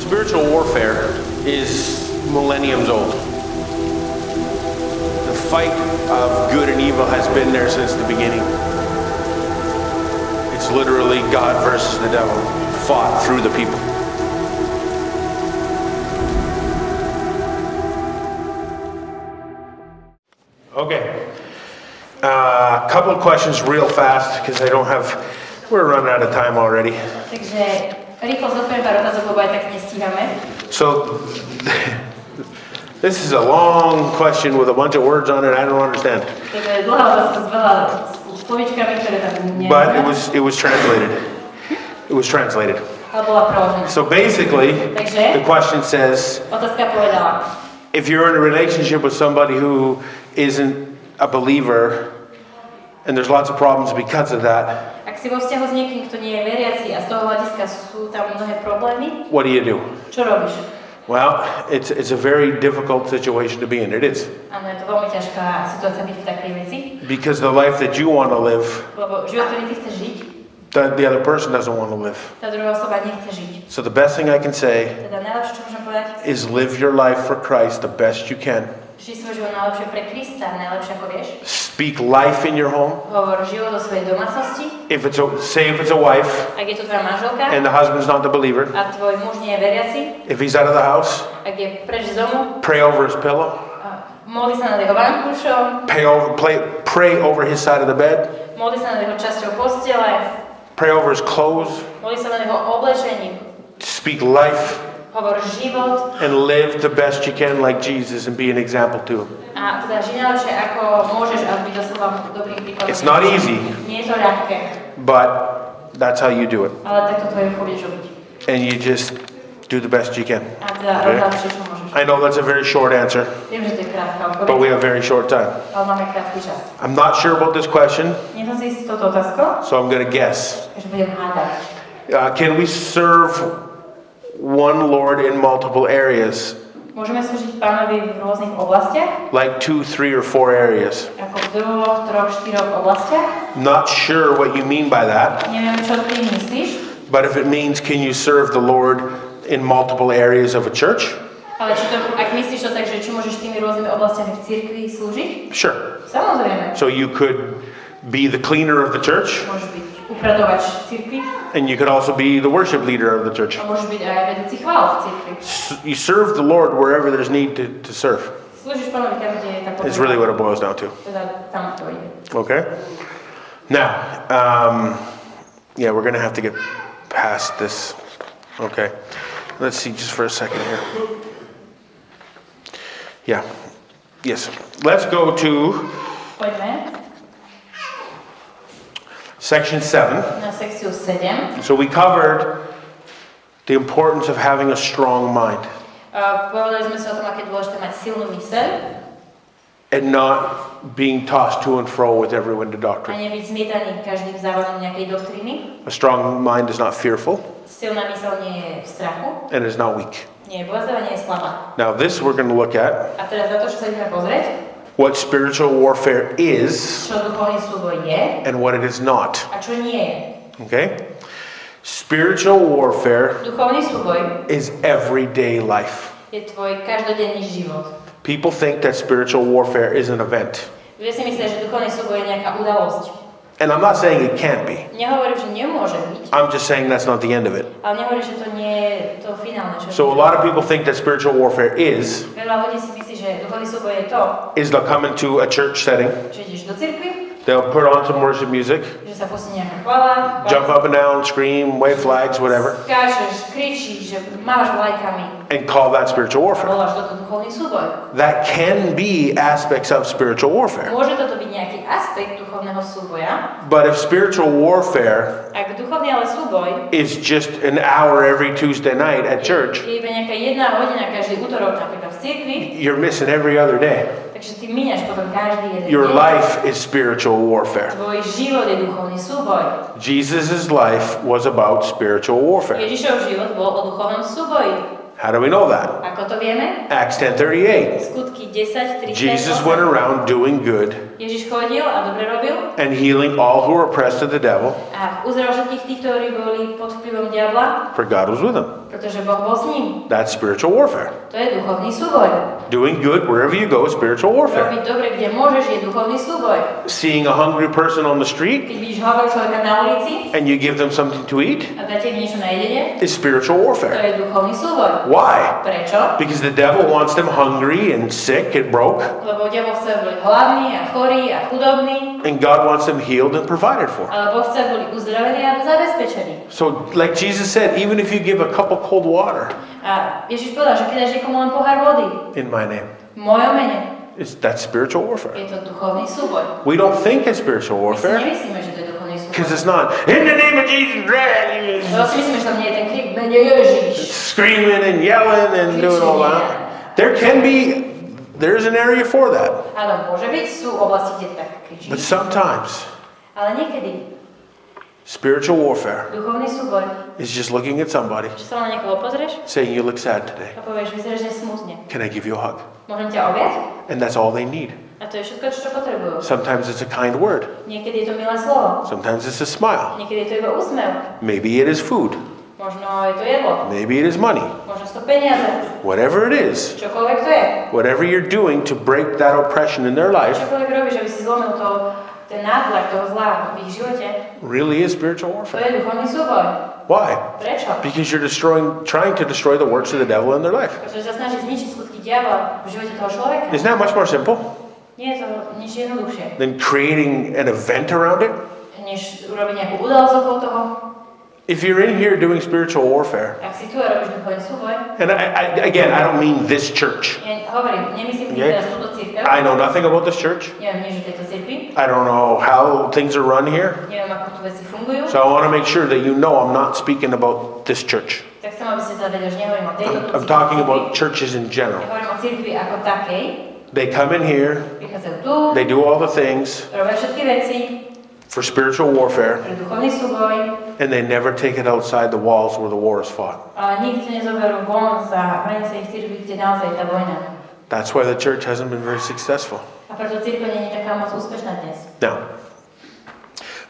Spiritual warfare is millenniums old. The fight of good and evil has been there since the beginning. It's literally God versus the devil, fought through the people. Okay. A couple of questions real fast because we're running out of time already. Takže rýchlo zodpoviem pár otázok, lebo aj tak nestíhame. So, this is a long question with a bunch of words on it I don't understand. Takže dlhá otázka s veľa slovíčkami, ktoré tam nemáme. But it was translated. It was translated. Ale bola preložená. So basically, the question says, otázka povedala, if you're in a relationship with somebody who isn't a believer, and there's lots of problems because of that, ak si vo vzťahu s niekým, kto nie je veriaci a z toho hľadiska sú tam mnohé problémy, what do you do? Čo robíš? Well, it's a very difficult situation to be in. It is. Áno, je to veľmi ťažká situácia byť v takej veci. Because the life that you want to live, lebo život, ktorý ty chceš žiť, the other person doesn't want to live. Tá druhá osoba nechce žiť. So the best thing I can say Teda najlepšie, čo môžem povedať, is live your life for Christ the best you can. Žij svoj život najlepšie pre Krista, najlepšie ako vieš. Speak life in your home. Hovor život o svojej domácnosti. If it's a wife, ak je to tvoja manželka, and the husband's not the believer, a tvoj muž nie je veriaci, if he's out of the house, ak je preč z domu, pray over his pillow. Modli sa nad jeho vankúšom. Pray over his side of the bed. Modli sa nad jeho časťou postele. Pray over his clothes. Modli sa nad jeho oblečením. Speak life. Hovor život. And live the best you can like Jesus and be an example to him. A teda žij najlepšie ako môžeš a byť doslova dobrým príkladom. It's not easy. Nie je to ľahké. But that's how you do it. Ale takto to jednoducho budeš robiť. And you just do the best you can. A teda rob najlepšie, čo môžeš. I know that's a very short answer. Viem, že to je krátka odpoveď. But we have very short time. Ale máme krátky čas. I'm not sure about this question. Nie som si istý touto otázkou. So I'm going to guess. Takže budem hádať. Can we serve one Lord in multiple areas? Môžeme slúžiť Pánovi v rôznych oblastiach? Like 2, 3, or 4 areas. Ako v 2, 3, 4 oblastiach? Not sure what you mean by that. Neviem, čo ty myslíš. But if it means can you serve the Lord in multiple areas of a church? Ale či to, ak myslíš to tak, že či môžeš tými rôznymi oblastiami v cirkvi slúžiť? Sure. Samozrejme. So you could be the cleaner of the church. Môžeš byť upratovač v cirkvi. And you could also be the worship leader of the church. A môžeš byť aj vedúci chvál v cirkvi. You serve the Lord wherever there's need to serve. Slúžiš Pánovi tam, kde je tá potreba. It's really what it boils down to. Teda tam to ide. Okay. Now, yeah, we're gonna have to get past this. Okay. Let's see just for a second here. Yeah. Yes. Let's go to Poďme. Section 7. Na sekciu 7. So we covered the importance of having a strong mind. Povedali sme sa o tom, aké je dôležité mať silnú myseľ. And not being tossed to and fro with every wind of A doctrine. nebyť zmietaný každým závadom nejakej doktríny. A strong mind is not fearful. Silná myseľ nie je v strachu. And is not weak. Nie je bojazdavá, nie je slabá. Now this we're going to look at. A teraz za to, čo sa ideme pozrieť. What spiritual warfare is. Čo duchovný súboj je. And what it is not. A čo nie je. Okay? Spiritual warfare Duchovný súboj is everyday life. je tvoj každodenný život. People think that spiritual warfare is an event. Ľudia si myslia, že duchovný súboj je nejaká udalosť. And I'm not saying it can't be. Nehovorím, že nemôže byť. I'm just saying that's not the end of it. Ale nehovorím, že to nie je to finálne. So a lot of people think that spiritual warfare is Veľa ľudí si myslí, že duchovný súboj je to, they'll come into a church setting, že ideš do cirkvi, they'll put on some worship music, že sa pustí nejaká chvála, jump up and down, scream, wave flags, whatever, skáčeš, kričíš, že mávaš vlajkami and call that spiritual a warfare. voláš toto duchovný súboj. That can be aspects of spiritual warfare. Môže toto byť nejaký aspekt duchovného súboja, But if spiritual warfare ak duchovný ale súboj is just an hour every Tuesday night at church, je iba nejaká 1 hodina každý útorok napríklad v cirkvi, you're missing every other day. takže ty míňaš potom každý jeden Your deň. life is spiritual warfare. Tvoj život je duchovný súboj. Jesus' life was about spiritual warfare. Ježišov život bol o duchovnom súboji. How do we know that? Ako to vieme? Acts 10:38. Skutky 10:38. Jesus went around doing good Ježiš chodil a dobre robil. And healing all who were oppressed of the devil. A uzdravoval všetkých tých, ktorí boli pod vplyvom diabla. For God was with him. Pretože Boh bol s ním. That's spiritual warfare. To je duchovný súboj. Doing good wherever you go is spiritual warfare. Robiť dobre, kde môžeš, je duchovný súboj. Seeing a hungry person on the street Keď vidíš hladného človeka na ulici and you give them something to eat a dáte im niečo na jedenie, is spiritual to warfare. je duchovný súboj. Why? Prečo? Because the devil wants them hungry and sick and broke, Lebo diabol chce boli hladní a chorí a chudobní, and God wants them healed and provided for. ale Boh chce boli uzdravení a zabezpečení. So, like Jesus said, even if you give a cup of cold water A Ježiš povedal, že keď dáš niekomu len pohár vody, in my name, v mojom mene, that's spiritual warfare. je to duchovný súboj. We don't think it's spiritual My si warfare nemyslíme, že to je duchovný súboj. because it's not in the name of Jesus, Lebo si myslíme, že tam nie je ten krik, mene Ježiš. screaming and yelling and doing all that. There's an area for that. Áno, môže byť, sú oblasti, kde tak kričí. But sometimes Ale niekedy spiritual warfare duchovný súboj, is just looking at somebody že sa na niekoho pozrieš saying, you look sad today. a povieš, vyzeráš nesmutne. Can I give you a hug? Môžem ťa objať? And that's all they need. A to je všetko, čo potrebujú. Sometimes it's a kind word. Niekedy je to milé slovo. Sometimes it's a smile. Niekedy je to iba úsmev. Maybe it is food. Možno je to jedlo. Maybe it is money. Možno sú to peniaze. Whatever it is, Čokoľvek to je. whatever you're doing to break that oppression in their life Čokoľvek robíš, aby si zlomil ten nátlak toho zla v ich živote, really is spiritual to warfare. je duchovný súboj. Why? Prečo? Because you're trying to destroy the works of the devil in their life. Pretože sa snaží zničiť skutky diabla v živote toho človeka. Isn't that much more simple Nie je to nič jednoduchšie, than creating an event around it? než urobiť nejakú udalosť okolo toho. If you're in here doing spiritual warfare, Ak si tu a robíš duchovný súboj, and I don't mean this church. ja hovorím, nemyslím tým Yeah. teraz túto cirkev, I know nothing about this church. neviem nič o tejto cirkvi, I don't know how things are run here. neviem, ako tu veci fungujú, So I want to make sure that you know I'm not speaking about this church. tak chcem, aby ste zavedeli, že nehovorím o tejto I'm talking about churches in general. Nehovorím o cirkvi ako takej, They come in here, prichádzajú tu, they do all the things robia všetky veci for spiritual warfare, pre duchovný súboj, and they never take it outside the walls where the war is fought. ale nikdy to nezoberú von za hranice ich cirkvi, kde naozaj tá vojna. That's why the church hasn't been very successful. A preto cirkev nie je taká moc úspešná dnes. Now,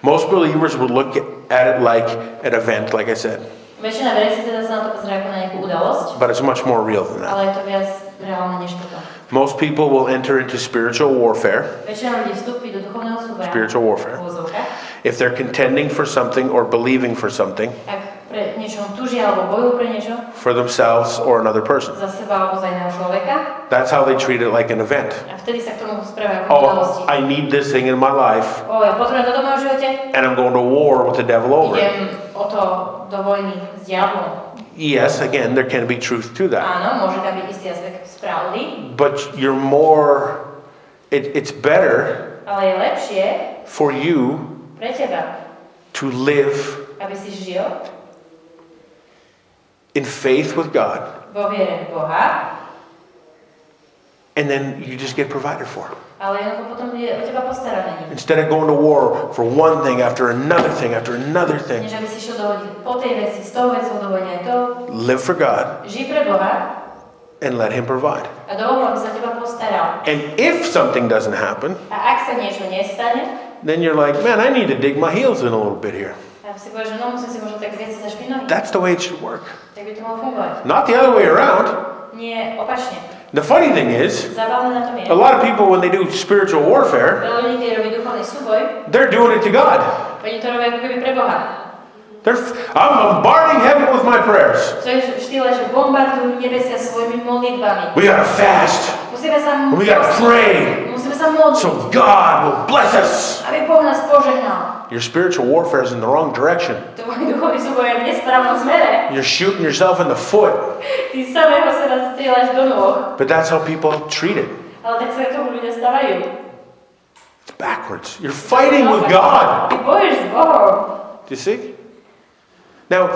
most believers would look at it like an event, like I said, Väčšina veriacich teda sa na to pozerá ako na nejakú udalosť, but it's much more real than that. ale je to viac reálne než toto. Most people will enter into spiritual warfare, Väčšina ľudí vstúpi do duchovného súboja, spiritual warfare, v úvodzovkách, if they're contending for something or believing for something ak pre niečom túžia alebo bojujú pre niečo, for themselves or another person. za seba alebo za iného človeka, That's how they treat it, like an event. a vtedy sa k tomu správajú ako Oh, udalosti. I need this thing in my life, Ja potrebujem toto v mojom živote, and I'm going to war with the devil over it. idem o to do vojny s diablom. Yes, again, there can be truth to that. Áno, môže tam byť istý aspekt pravdy, But you're more, it's better ale je lepšie for you pre teba, to live aby si žil in faith with God, vo viere v Boha, and then you just get provided for. ale jednoducho potom je o teba postarané. Instead of going to war for one thing after another thing after another thing, Než aby si šiel do vojny po tej veci, s tou vecou do vojny aj to, live for God žij pre Boha and let Him provide. a dovol, aby sa teba postaral. And if something doesn't happen, A ak sa niečo nestane, then you're like, man, I need to dig my heels in a little bit here. tak si povieš, že no musím si možno tak viac zašpiť nohy. That's the way it should work. Tak by to malo fungovať. Not the other way around. Nie opačne. The funny thing is, Zábavné na tom je, a lot of people, when they do spiritual warfare, veľa ľudí, keď robí duchovný súboj, they're doing it to God. oni to robia ako keby pre Boha. I'm bombarding heaven with my prayers. To je v štýle, že bombardujú nebesia svojimi modlitbami. We gotta fast. Musíme sa We gotta pray. Musíme sa modliť, So God will bless us. aby Boh nás požehnal. Your spiritual warfare is in the wrong direction. Tvoj duchovný súboj je v nesprávnom smere. You're shooting yourself in the foot. Ty samého seba strieľaš do nôh. But that's how people treat it. Ale tak sa k tomu ľudia stavajú. It's backwards. You're fighting with God. Ty bojuješ s Bohom. Do you see? Now,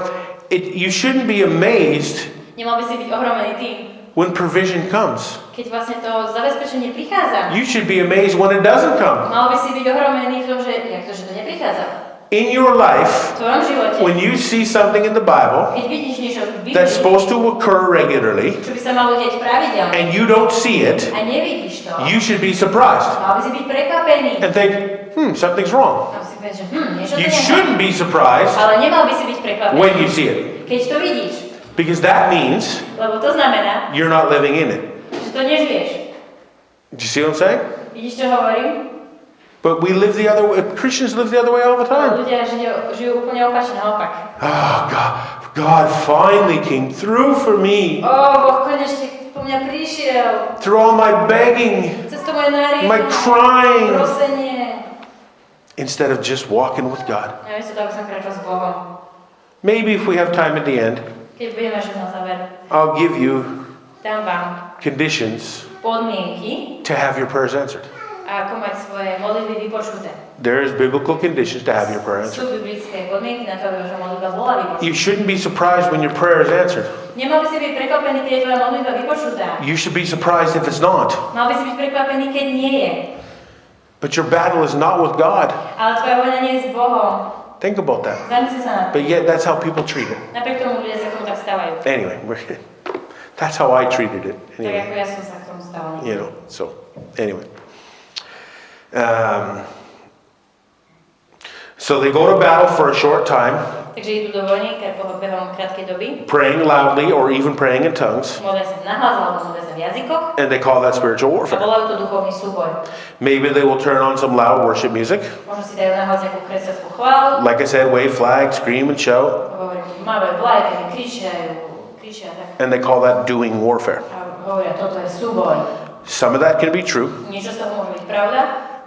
you shouldn't be amazed Nemal by si byť ohromený tým, when provision comes. keď vlastne to zabezpečenie prichádza. You should be amazed when it doesn't come. Mal by si byť ohromený v tom, že jak to, že to neprichádza. In your life, V tvojom živote, when you see something in the Bible keď vidíš niečo v that's Biblii, supposed to occur regularly, čo by sa malo deť pravidelne, and you don't see it, a nevidíš to, čo? You should be surprised Mal by si byť prekvapený. and think, something's wrong. A si povedať, že niečo to You nemá. shouldn't be surprised Ale nemal by si byť prekvapený. when you see it, Keď to vidíš. because that means Lebo to znamená, you're not living in it. že to nežiješ. Do you see what I'm saying? Vidíš, čo hovorím? But we live the other way. Christians live the other way all the Ale time. ľudia žijú úplne opačne, naopak. Oh, God finally came through for me. Boh konečne po mňa prišiel. Through all my begging, Cez to moje nariekanie, my crying, prosenie. instead of just walking with God. Ja myslím, tak som kráčal s Bohom. Maybe if we have time at the end, Keď budeme žiť na záver, I'll give you dám vám conditions podmienky, to have your prayers answered. a ako mať svoje modlitby vypočuté. There is biblical conditions to have your prayer answered. Sú biblické podmienky na to, aby vaša modlitba bola vypočutá. You shouldn't be surprised when your prayer is answered. Nemal by si byť prekvapený, keď je tvoja modlitba vypočutá. You should be surprised if it's not. Mal by si byť prekvapený, keď nie je. But your battle is not with God. Ale tvoja vojna nie je s Bohom. Think about that. Zamysli sa na to. But yet, that's how people treat it. Napriek tomu ľudia sa k tomu tak stávajú. Anyway, that's how I treated it. Tak Anyway, ako ja som sa k tomu stávala. you know. So, anyway. So they go to battle for a short time, Takže idú do vojny behom krátkej doby. praying loudly or even praying in tongues, Modlia sa nahlas alebo modlia sa v jazykoch. and they call that spiritual A warfare. volajú to duchovný súboj. Maybe they will turn on some loud worship music. Možno si dajú nahlas nejakú kresťanskú chválu. Like I said, wave flags, scream and shout, Mávajú vlajky, kričia tak. and they call that doing warfare. A hovoria, toto je súboj. Some of that can be true, Niečo z toho môže byť pravda,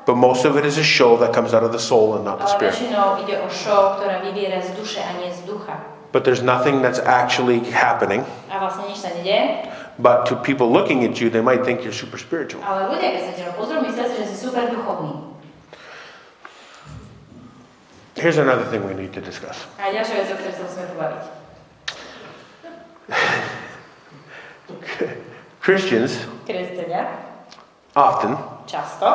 but most of it is a show that comes out of the soul and not the ale spirit. väčšinou ide o show, ktorá vyviera z duše a nie z ducha. But there's nothing that's actually happening. A vlastne nič sa nedieje. But to people looking at you, they might think you're super spiritual. Ale ľudia, keď sa ťa pozrú, myslia si, že si super duchovný. Here's another thing we need to discuss. A ďalšia vec, o ktorej sa musíme pobaviť. Christians Kresťania often často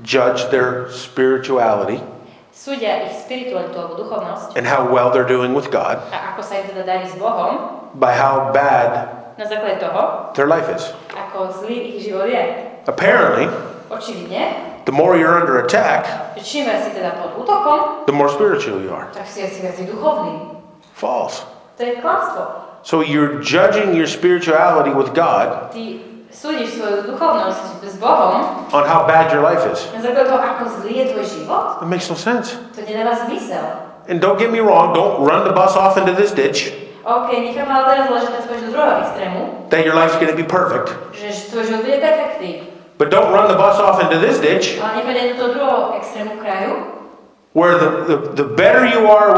judge their spirituality súdia ich spiritualitu alebo duchovnosť and how well they're doing with God a ako sa im teda darí s Bohom by how bad na základe toho, their life is. ako zlý ich život je. Apparently, Očividne, the more you're under attack, že čím viac si teda pod útokom, the more spiritual you are. tak si asi viac duchovný. False. To je klamstvo. So you're judging your spirituality with God Ty súdiš svoju duchovnosť s Bohom on how bad your life is. na základe toho, ako zlý je tvoj život. It makes no sense. To nedáva zmysel. And don't get me wrong, don't run the bus off into this ditch OK, nechám ale teraz ležať na do druhého extrému, that your life's going to be perfect. že tvoj život bude perfektný. But don't run the bus off into this ditch Ale nepoďte do toho druhého extrému kraju, where the better you are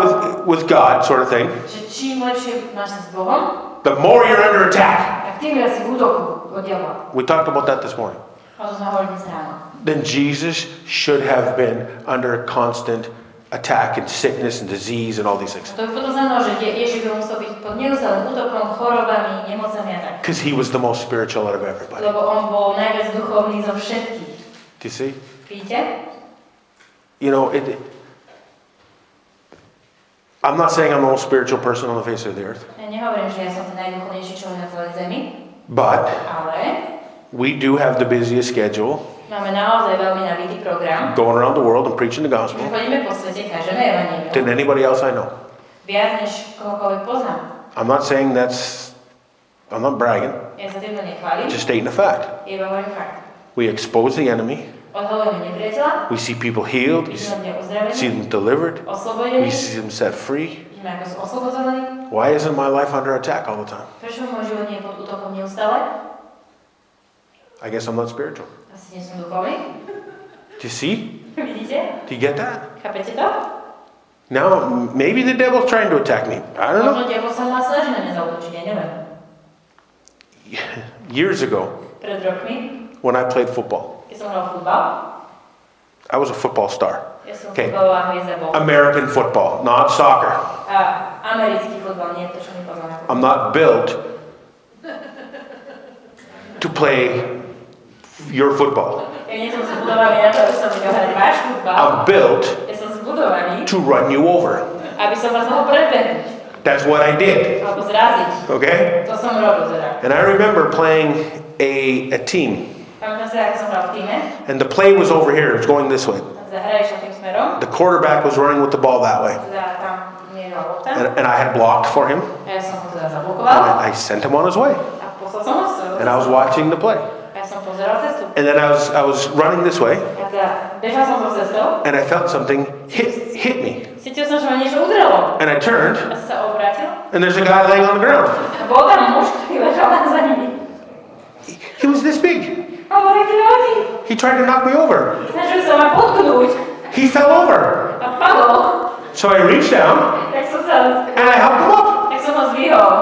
with God, sort of thing, že čím lepšie máš sa s Bohom, the more you're under attack. tak tým viac si v útoku od diabla. We talked about that this morning. O tom sme hovorili dnes ráno. Then Jesus should have been under constant attack and sickness and disease and all these things. To potom znamená, že Ježiš by musel byť pod neustálym útokom, chorobami, nemocami a tak. Because he was the most spiritual out of everybody. Lebo on bol najviac duchovný zo všetkých. Do you see? Vidíte? You know, I'm not saying I'm the most spiritual person on the face of the earth, Ja nehovorím, že ja som ten najduchovnejší človek na celej zemi, but ale we do have the busiest schedule máme naozaj veľmi nabitý program. going around the world and preaching the gospel Že chodíme po svete, kážeme evanjelium. than anybody else I know. Viac než kohokoľvek poznám. I'm not saying I'm not bragging, Ja sa týmto nechválim, just stating a fact. iba hovorím fakt. We expose the enemy, Odhalujeme nepriateľa, we see people healed, we vidíme ľudia see uzdravení, them delivered, oslobodení, we see them set free. vidíme ako sú oslobodzení. Why isn't my life under attack all the time? Prečo môj život nie je pod útokom neustále? I guess I'm not spiritual. Asi nie som duchovný. Do you see? Vidíte? Do you get that? Chápete to? Now, maybe the devil's trying to attack me. I don't know. Možno diabol sa ma snaží na mňa zaútočiť, ja neviem. Years ago, Pred rokmi, when I played football, keď som hral futbal, I was a football star. ja som Okay. futbalová hviezda bol. American football, not soccer. A americký futbal, nie to, čo my poznáme. I'm not built to play your football. Ja nie som zbudovaný na to, aby som vedel hrať váš futbal. I'm built Ja som zbudovaný, to run you over. aby som vás mohol predbehnúť. That's what I did. Alebo zraziť. Okay? To som robil teda. And I remember playing a team. Pamätám sa, ako som hral v týme. And the play was over here. It was going this way. Teda hra išla tým smerom. The quarterback was running with the ball that way. Teda tam mierila lopta. And I had blocked for him. A ja som ho teda And zablokoval. I sent him on his way. A poslal som ho svojou And I was cestou. watching the play. A ja som pozeral cestu. And then I was running this way. A teda bežal som tou cestou. And I felt something hit me. Cítil som, že ma niečo udrelo. And I turned. A sa obrátil. And there's a guy laying on the ground. A bol tam muž, ktorý ležal na zemi. He was this big. A bol taký veľký. He tried to knock me over. Snažil sa ma potknúť. He fell over. A padol. So I reached down Tak som sa... and I helped him up. Tak som ho zvýhol.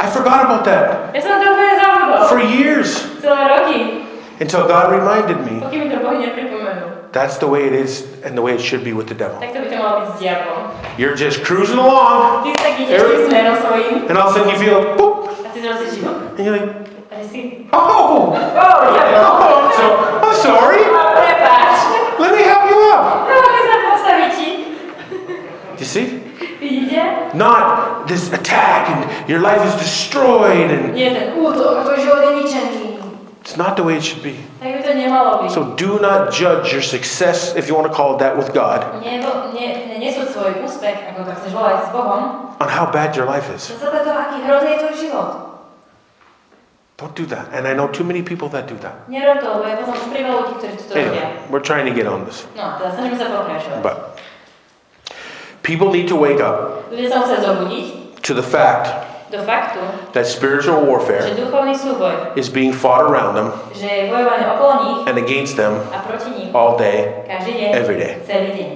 I forgot about that Ja som to úplne zabudol. for years Celé roky. until God reminded me Pokým mi to Boh nepripomenul. that's the way it is and the way it should be with the devil. Tak to by to malo byť s diablom. You're just cruising along Ty tak ideš tým smerom svojím. and all of a sudden you feel boop A ty zrazu si život. and you're like, A ty si... oh, diabol. so I'm sorry. Prepáč. Let me help you up. Môžeme sa postaviť ti. You see? Vidíte? Not this attack and your life is destroyed and Nie ten útok, a tvoj život je ničený. it's not the way it should be. Tak by to nemalo byť. So do not judge your success, if you want to call it that, with God Nesúď svoj úspech, ako to chceš volať, s Bohom. on how bad your life is. Za to, aký hrozný je tvoj život. Don't do that. And I know too many people that do that. Nerob to, lebo ja poznám už priveľa ľudí, ktorí to robia. Anyway, we're trying to get on this. No, teda snažíme sa pokračovať. But people need to wake up Ľudia sa musia zobudiť to the fact do faktu, that spiritual že warfare duchovný súboj, is being fought around them že je bojované okolo nich and against them a proti ním all day, každý deň, every day. celý deň.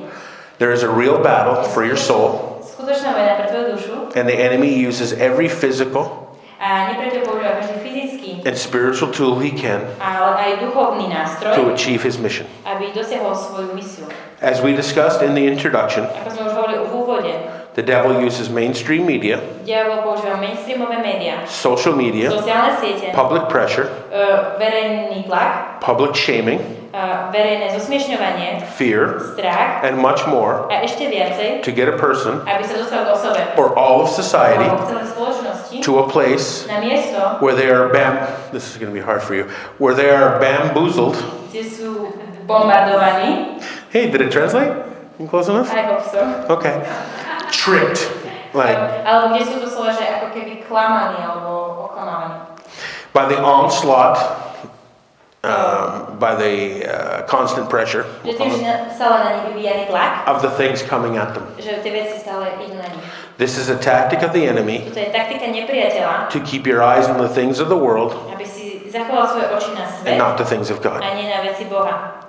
There is a real battle for your soul, Skutočná vojna pre tvoju dušu and the enemy uses every physical a nepriateľ používa každý fyzický, and spiritual tool he can ale aj duchovný to nástroj, achieve his mission. aby dosiahol svoju misiu. As we discussed in the introduction, Ako sme už hovorili v úvode, the devil uses mainstream media, diabol používa mainstreamové médiá, social media, sociálne siete, public pressure, verejný tlak, public shaming, verejné zosmiešňovanie, fear, strach and much more a ešte viacej, to get a person aby sa dostal k osobe or all of society alebo celej spoločnosti to a place na miesto, where they are this is going to be hard for you, where they are bamboozled. kde sú bombardovaní, Hey, did it translate? Close enough? I hope so, Okay. Tricked. Like alebo kde sú doslova, že ako keby klamaní alebo oklamávaní. by the onslaught, by the constant pressure Že tým, že stále na nich vyvíjaný tlak, of the things coming at them. že tie veci stále idú na nich. This is a tactic of the enemy Toto je taktika nepriateľa, to keep your eyes on the things of the world aby si zachoval svoje oči na and svet not the things of God. a nie na veci Boha.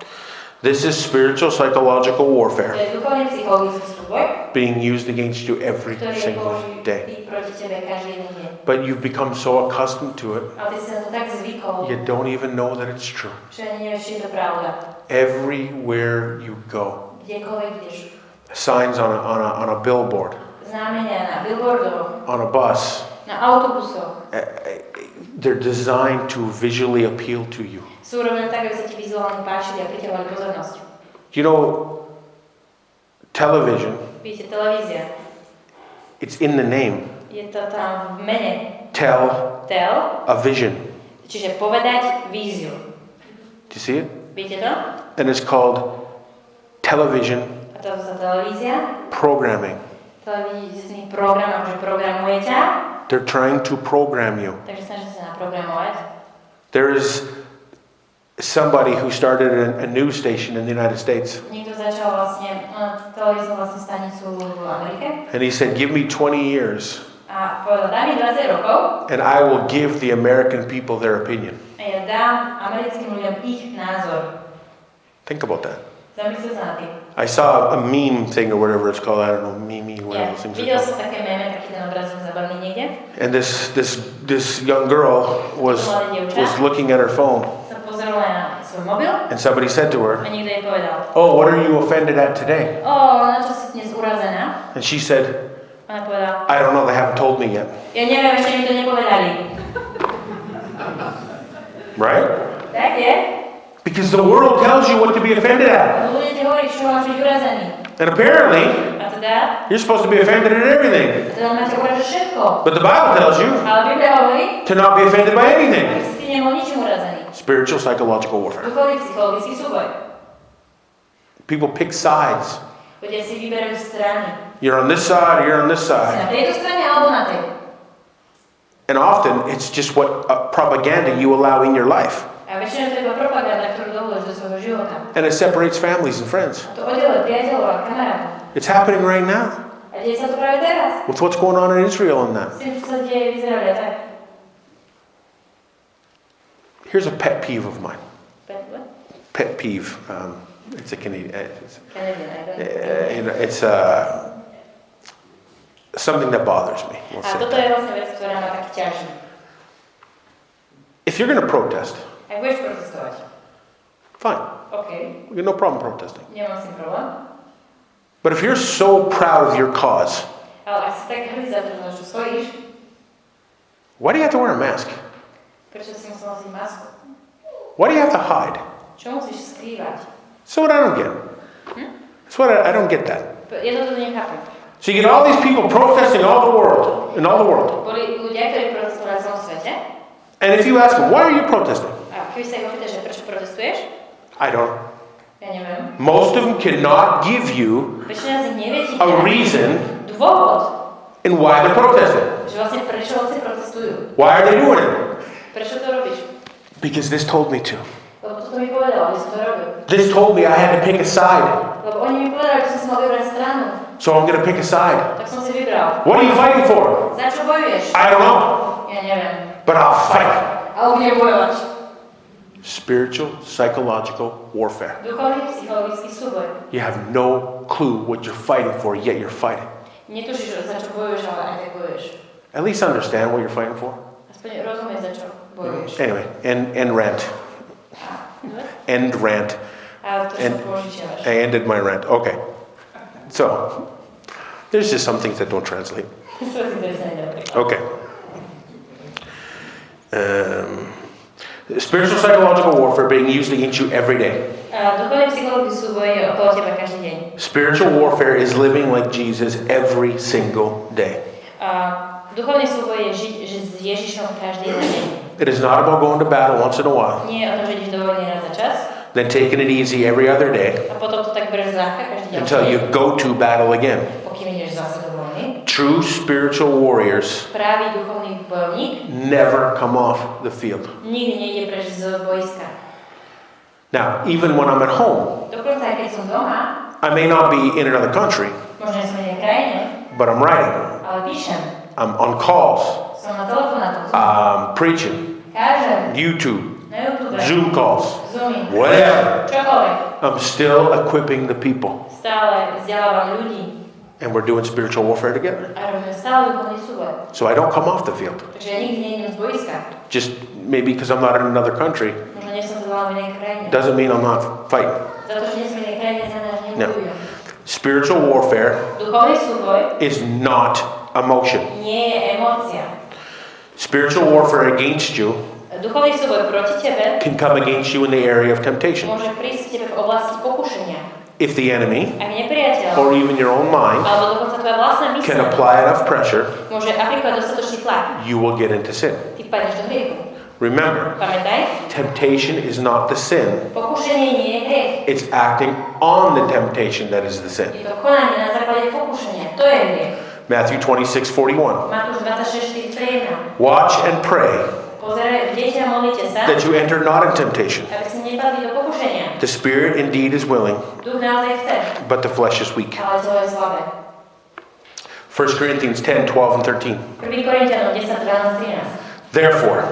This is spiritual psychological To warfare je duchovný psychologický súboj, being used against you every ktorý je single day. použitý proti tebe každý jeden deň. But you've become so accustomed to it, Ale ty si na to tak zvykol, you don't even know that it's true. že ani nevieš, či je to pravda. Everywhere you go, Kdekoľvek ideš. signs on a billboard, Znamenia na billboardoch, on a bus, na autobusoch they're designed to visually appeal to you. sú robené tak, aby sa ti vizuálne páčili a priťahovali pozornosť. You know, television, Viete, televízia, it's in the name. je to tam v mene. Tell Tell, a vision. čiže povedať víziu. Do you see it? Viete to? And it's called television A to sa televízia, programming. televízny program, akože programuje ťa, They're trying to program you. takže snaží sa naprogramovať. There is somebody who started a news station in the United States, Niekto začal vlastne televíznu vlastne stanicu v Amerike and he said, "Give me 20 years, a povedal, daj mi 20 rokov and I will give the American people their opinion." a ja dám americkým ľuďom ich názor. Think about that. Zamyslel sa na tým. I saw a meme thing or whatever it's called. I don't know, meme, whatever those things are Videl called. som také meme, taký ten obrazok zabavný niekde. And this young girl was looking at her phone, Sa pozrela na svoj mobil and somebody said to her, a niekto jej povedal, "Oh, what are you offended at today?" na čo si dnes urazená? And she said, Ona povedala, "I don't know. They haven't told me yet." ja neviem, ešte mi to nepovedali. Right? Tak je? Because the world tells you what to be offended at. Ľudia ti hovorí, čo máš byť urazený. And apparently, A teda, you're supposed to be offended at everything. máte uražať všetko. But the Bible tells you Ale Biblia hovorí, to not be offended by že anything. si ty nebol ničím urazený. Spiritual psychological warfare. Duchovný psychologický súboj. People pick sides. Ľudia si vyberajú strany. You're on this side, or you're on this Si side. na tejto strane alebo na tej. And often it's just what propaganda you allow in your life. A väčšinou to je iba propaganda, ktorú dovolíš do svojho života. And it separates families and friends. A to oddeluje priateľov a kamarátov. It's happening right now A deje sa to práve teraz. with what's going on in Israel and that. S tým, čo sa deje v Izraeli a tak. Here's a pet peeve of mine. What? Pet peeve. It's a Canadian. Canadian, I don't know. It's something that bothers me. We'll A say toto that. je vlastne vec, ktorá ma tak ťaží. If you're going to protest, Ak budeš protestovať, fine. OK, We got no problem protesting. nemám s tým problém. But if you're so proud of your cause, Ale ak si tak hrdý za to, na čo stojíš, why do you have to wear a mask? prečo si musel nosiť masku? Why do you have to hide? Čo musíš skrývať? That's what I don't get. That's what I don't get that. Ja toto nechápem. So you get all these people protesting in all the world. Boli ľudia, ktorí protestovali v celom svete. And if you ask them, why are you protesting? A keby sa ich opýtaš, že prečo protestuješ? I don't. Ja neviem. Most of them cannot give you Väčšina z nich nevie ti a reason dôvod, in why they're protesting. že vlastne prečo vlastne protestujú. Why are they doing it? Prečo to robíš? Because this told me to. Lebo toto mi povedal, aby som to robil. This told me I had to pick a side. Lebo oni mi povedali, že som si mal vybrať stranu. So I'm going to pick a side. Tak som si vybral. What are you fighting for? Za čo bojuješ? I don't know. Ja neviem. But I'll fight. Ale budem bojovať. Spiritual, psychological warfare. Duchovný psychologický súboj. You have no clue what you're fighting for, yet you're fighting. Netušíš, za čo bojuješ, ale aj tak bojuješ. At least understand what you're fighting for. Aspoň rozumieš, za čo bojuješ. Anyway, end rant. End rant. Ale to, čo požičiavaš. I ended my rant. Okay. So, there's just some things that don't translate. Okay. Spiritual psychological warfare being used against you every day. Duchovný psychologický súboj je okolo teba každý deň. Spiritual warfare is living like Jesus every single day. Duchovný súboj je žiť s Ježišom každý deň. It is not about going to battle once in a while, Nie je o tom, že ideš do vojny raz za čas then taking it easy every other day a potom to tak bereš ľahka každý deň. until you go to battle again. Pokým ideš zase do vojny. True spiritual warriors Pravý duchovný bojovník never come off the field. nikdy nejde preč z boiska. Now, even when I'm at home, Dokonca aj keď som doma, I may not be in another country, možno som v inej krajine, but I'm writing, ale píšem. I'm on calls, Som na telefonátoch, preaching, kážem, YouTube, na YouTube, Zoom calls, Zoomy, whatever. čokoľvek. I'm still equipping the people, Stále vzdelávam ľudí and we're doing spiritual warfare together. a robím stále duchovný súboj. So I don't come off the field, Takže ja nikdy nejdem z boiska. just maybe because I'm not in another country, Možno nie som zvolal v inej krajine. doesn't mean I'm not fighting. Za to, že nie som v inej krajine, znamená, že No. nebojujem. Spiritual warfare Duchovný súboj is not emotion. nie je emócia. Spiritual warfare against you Duchovný súboj proti tebe can come against you in the area of temptation. môže prísť k tebe v oblasti pokušenia. If the enemy, Ak nepriateľ, or even your own mind, alebo dokonca tvoja vlastná can myseľ apply enough pressure, môže aplikovať dostatočný tlak. you will get into sin. Ty vpadneš do hriechu. Remember, Pamätaj, temptation is not the sin. pokušenie nie je hriech. It's acting on the temptation that is the sin. Je to konanie na základe pokušenia. To je hriech. Matthew 26:41. Matúš 26:41. Watch and pray Pozeraj, dieťa, modlite sa, that you enter not in temptation. aby si nepadli do pokušenia. The spirit indeed is willing, Duch naozaj chce, but the flesh is weak. ale telo je slabé. 1 Corinthians 10:12 and 13. 1. Korinťanom 10, 12, 13. Therefore,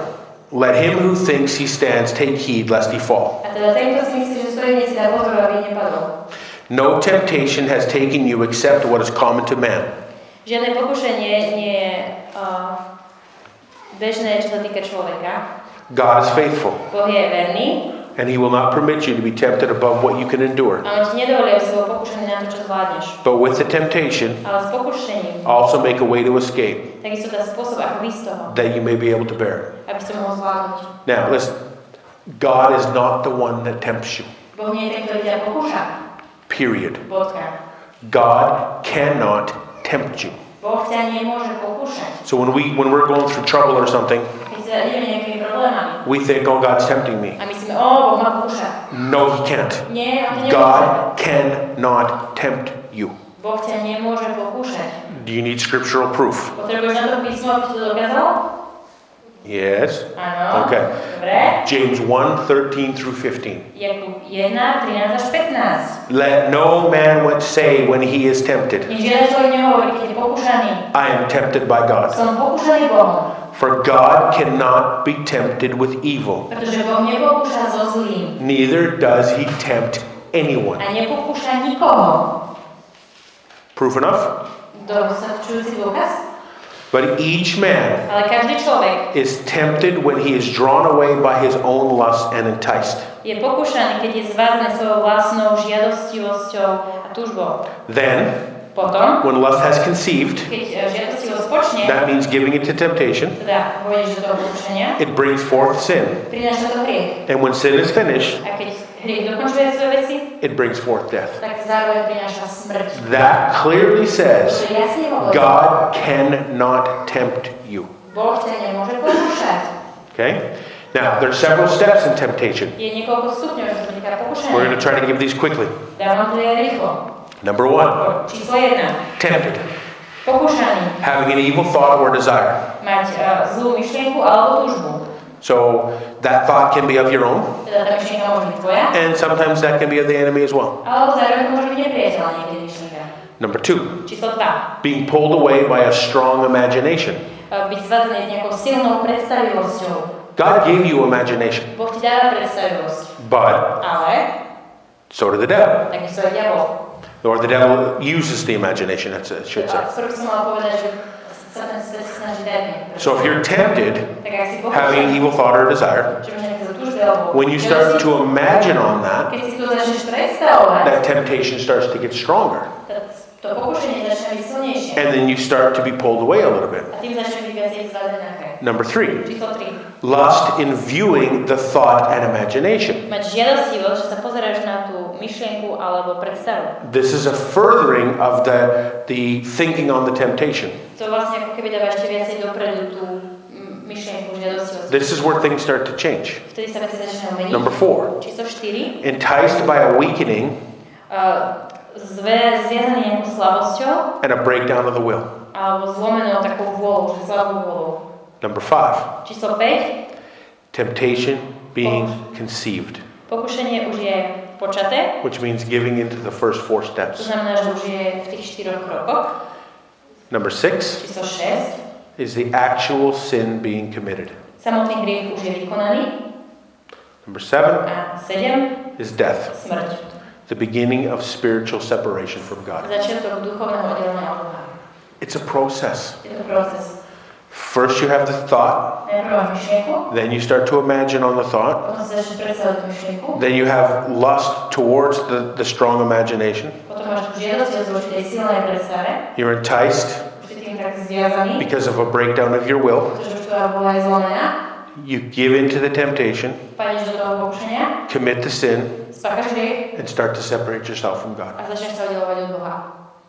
let him who thinks he stands take heed lest he fall. A teda tento si myslí, že stojí, nech si dá pozor, aby nepadol. No temptation has taken you except what is common to man. Žiadne pokušenie nie je bežné, čo sa týka človeka. God is faithful, Boh je verný and he will not permit you to be tempted above what you can endure. a on ti nedovolí, aby si bol pokušený na to, čo zvládneš. But with the temptation, Ale s pokušením also make a way to escape, takisto dá spôsob, ako výjsť z toho, that you may be able to bear. aby si to mohol zvládnuť. Now, listen. God is not the one that tempts you. Boh nie je ten, ktorý ťa pokúša. Period. Bodka. God cannot tempt you. Boh ťa nemôže pokúšať. So when we're going through trouble or something, Keď sa ideme nejakými problémami. We think, oh, God's tempting me. A myslíme, Boh ma pokúša. No, He can't. Nie, on ťa nepokúša. God cannot tempt you. Boh ťa nemôže pokúšať. Do you need scriptural proof? Potrebuješ na to písmo, aby to dokázalo? Yes. Áno. Okay. Dobre. James 1:13 through 15. Jakub 1:13 až 15. Let no man say when he is tempted, Nech žiaden človek nehovorí, keď je pokúšaný. I am tempted by God. Som pokúšaný Bohom. For God cannot be tempted with evil, Pretože Boh nepokúša so zlým. neither does He tempt anyone. A nepokúša nikoho. Proof enough? Dostačujúci dôkaz? But each man Ale každý človek is tempted when he is drawn away by his own lust and enticed. je pokúšaný, keď je zvádzaný svojou vlastnou žiadostivosťou a túžbou. Then, Potom, when lust has conceived, keď žiadostivosť počne, that means giving it to temptation, teda pôjdeš do toho pokušenia, it brings forth sin. prináša to hriech. And when sin is finished, A keď hriech dokončuje svoje veci, it brings forth death. tak zároveň prináša smrť. That clearly says To jasne hovorí, God cannot tempt you. Boh ťa nemôže pokúšať. Okay? Now, there are several steps in temptation. Je niekoľko stupňov, čo sa týka pokušenia. We're going to try to give these quickly. Dávam to aj rýchlo. Number 1, Číslo 1. tempted. Pokúšaný. Having an evil thought or desire. Mať zlú myšlienku alebo túžbu. So that thought can be of your own, Teda tá myšlienka môže byť tvoja, and sometimes that can be of the enemy as well. alebo zároveň to môže byť nepriateľ niekedy myšlienka. Number 2, Číslo 2. being pulled away by a strong imagination. Byť zvádzaný nejakou silnou predstavivosťou. God gave you imagination, Boh ti dáva predstavivosť. but Ale so did the devil. takisto aj diabol. Or the devil uses the imagination, I should say. Skôr by som mala povedať, že sa ten svet snaží dať. So if you're tempted, Tak ak si having an pokúšaný, evil thought or desire, že máš nejaké túžby alebo when you start to imagine on that, keď si to začneš predstavovať, that temptation starts to get stronger. to pokušenie začne byť silnejšie. And then you start to be pulled away a little bit. A tým začne byť viacej zvádzané. Number 3, Číslo 3. lust in viewing the thought and imagination. Mať žiadostivosť, že sa pozeráš na tú myšlienku alebo predstavu. This is a furthering of the thinking on the temptation. To vlastne ako keby dáva ešte viacej dopredu tú myšlienku, žiadostivosť. This is where things start to change. Vtedy sa veci začnú meniť. Number 4, Číslo 4. enticed by a weakening Zviazaný nejakou slabosťou and a breakdown of the will. alebo zlomenou takou vôľou, že slabou vôľou. Number 5, Číslo 5. temptation being conceived, Pokušenie už je počaté. which means giving into the first 4 To steps. znamená, že už je v tých 4 krokoch. Number 6 Číslo 6. is the actual sin being committed. Samotný hriech už je vykonaný. Number 7 A 7. is death, Smrť. the beginning of spiritual separation from God. Začiatok duchovného oddelenia od Boha. It's a process. Je to proces. First you have the thought, Najprv máš myšlienku, then you start to imagine on the thought, potom si začneš predstavovať tú myšlienku, then you have lust towards the strong imagination. potom máš tú žiadosť voči tej silnej predstave, You're enticed už si tým tak zviazaný, because of a breakdown of your will. pretože už tvoja vôľa je zlomená, You give into the temptation, padneš do toho pokušenia, commit the sin, spáchaš hriech and start to separate yourself from God. a začneš sa oddelovať od Boha.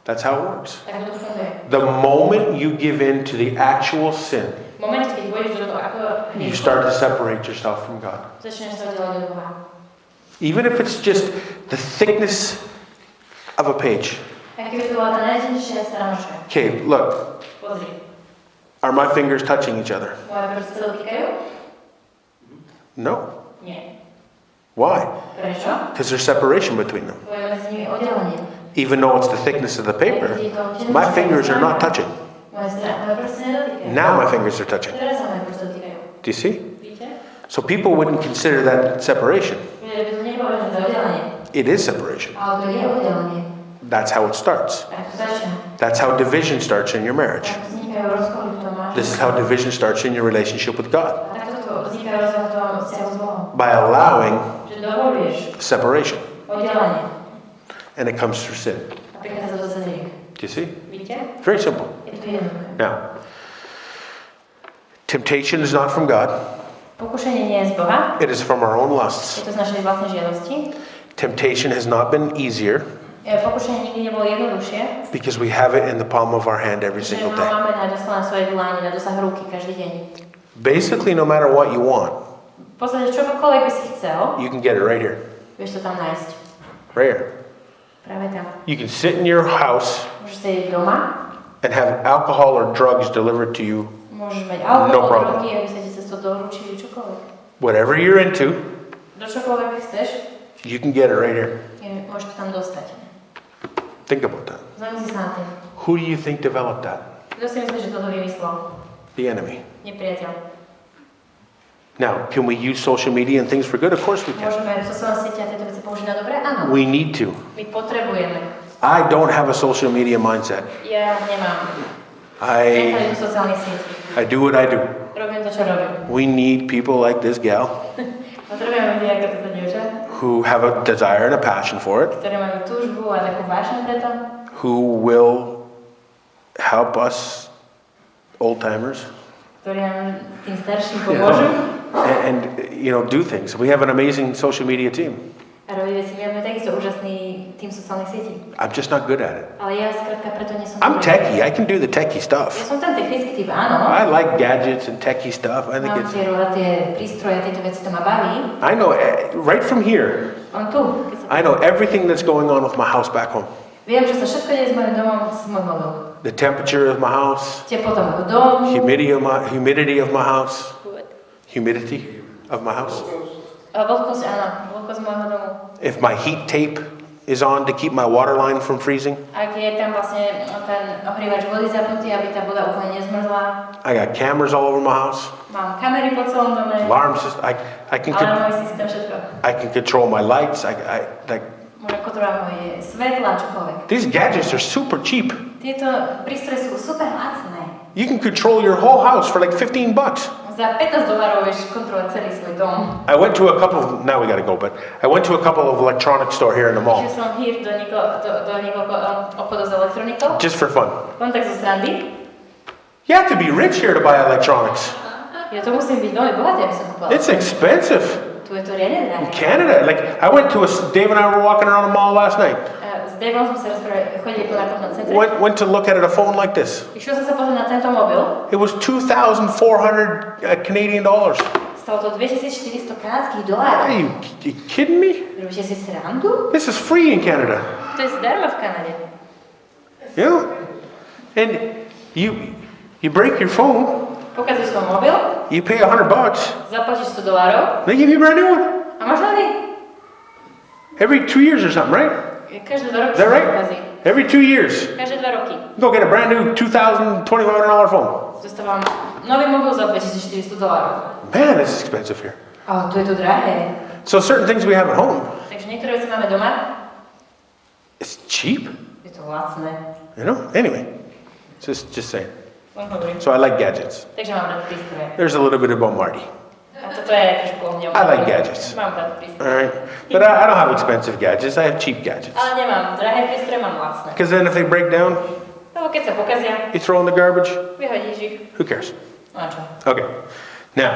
That's how it works. Tak to funguje. The moment you give in to the actual sin, V momente, keď pôjdeš do toho ako you hriechu, start to separate yourself from God. začneš sa oddelovať od Boha. Even if it's just the thickness of a page. A keby to bola tá najtenšia stranočka. Okay, look, Pozri, are my fingers touching each other? moje prsty sa dotýkajú? No. Nie. Why? Prečo? Because there's separation between them. Lebo je medzi nimi oddelenie. Even though it's the thickness of the paper, my fingers are not touching. Moje prsty nedotýkajú. Now my fingers are touching. Teraz sa moje prsty dotýkajú. Do you see? Vidíte? So people wouldn't consider that separation. Ľudia by to nepovedali za oddelenie. It is separation. Ale to je oddelenie. That's how it starts. Tak to začína. That's how division starts in your marriage. Tak vznikajú rozkoly v tom máš. This is how division starts in your relationship with God. A takto to vznikajú rozkoly v tom vzťahu s Bohom. By allowing Že dovoluješ separation. oddelenie. And it comes through sin. A prichádza to cez hriech. Do you see? Vidíte? Very simple. Je to jednoduché. Now, temptation is not from God. Pokušenie nie je z Boha. It is from our own lusts. Je to z našej vlastnej žiadosti. Temptation has not been easier Pokušenie nikdy nebolo jednoduchšie. because we have it in the palm of our hand every Že single ho day. máme na doslova svojej dlani, na dosah ruky každý deň. Basically, no matter what you want, V podstate čokoľvek by si chcel, you can get it right here. vieš to tam nájsť. Right here. Práve tam. You can sit in your house Môžeš sedieť doma, and have alcohol or drugs delivered to you. môžeš mať No alkohol, problem. drogy, aby sa ti cez to doručili čokoľvek. Whatever you're into, Do čokoľvek chceš, you can get it right here. môžeš to tam dostať. Think about that. Zamysli sa na tým. Who do you think developed that? Kto si myslíš, že toto vymyslel? The enemy. Nepriateľ. Now, can we use social media and things for good? Of course we can. Môžeme sociálne siete a tieto veci použiť na dobre? Áno. We need to. My potrebujeme. I don't have a social media mindset. Ja nemám. I Mentalitu sociálnych sietí. do what I do. Robím to, čo robím. We need people like this gal Potrebujeme ľudí ako toto dievča, who have a desire and a passion for it, ktoré majú túžbu a takú vášeň preto, who will help us old timers ktorí nám tým starším pomôžu and you know, do things. We have an amazing social media team. a robiť veci. My máme takisto úžasný tým sociálnych sietí. I'm just not good at it. Ale ja skrátka preto nie som I'm dobrý. techie. I can do the techie Ja stuff. som ten technický typ, áno. I like gadgets and techie stuff. I think Mám it's. tie prístroje, tieto veci, to ma baví. I know right from here. On tu, keď sa... I know everything that's going on with my house back home. Viem, čo sa všetko deje s mojím domom, s mojím mobilom. The temperature of my house, Teplota môjho domu. humidity of my house, humidity of my house. Vlhkosť, áno, vlhkosť môjho domu. If my heat tape is on to keep my water line from freezing. Ak je tam vlastne ten ohrievač vody zapnutý, aby tá voda úplne nezmrzla. I got cameras all over my house. Mám kamery po celom dome. Alarm system. Alarmový systém, všetko. I can control my lights. Like Môžem kontrolovať moje svetla, čokoľvek. these gadgets are super cheap. Tieto prístroje sú super lacné. You can control your whole house for like $15. Za $15 vieš kontrolovať celý svoj dom. I went to a couple of, now we gotta go, but I went to a couple of electronic store here in the mall. Čiže som hýr do niekoľko obchodov s elektronikou. Just for fun. Len tak zo srandy. You have to be rich here to buy electronics. Ja to musím byť veľmi bohatý, aby som kúpala. It's expensive. Tu je to riadne In drahé. Canada, like I went to Dave and I were walking around the mall last night. S Davom sme sa rozprávali, chodili po nákupnom centre. Went to look at a phone like this. Išiel som sa pozrieť na tento mobil. It was 2,400 Canadian dollars. Stalo to $2400 kanadských Are dolárov. you kidding me? Robíte si srandu? This is free in Canada. To je zdarma v Kanade. You know? And you break your phone, Pokazíš svoj mobil, you pay $100, zaplatíš $100 they give you a brand new one. a máš nový. Every 2 years or something, right? Každé 2 roky Is that sa right? pokazí. Every 2 years. Každé 2 roky. Go get a brand new $2,000, $2,500 phone. Dostávam nový mobil za $2400. Man, this is expensive here. Ale tu je to drahé. So certain things we have at home, Takže niektoré veci máme doma. it's cheap, Je to lacné. you know? Anyway, just saying. Len hovorím. So I like gadgets. Takže mám rád prístroje. There's a little bit about Marty. A toto je trošku o mňom. I like gadgets. Mám rád All prístroje. right, but I don't have expensive gadgets. I have cheap gadgets. Ale nemám drahé prístroje, mám lacné. Because then if they break down, Lebo keď sa pokazia, you throw in the garbage. vyhodíš ich. Who cares? No a čo? Okay. Now,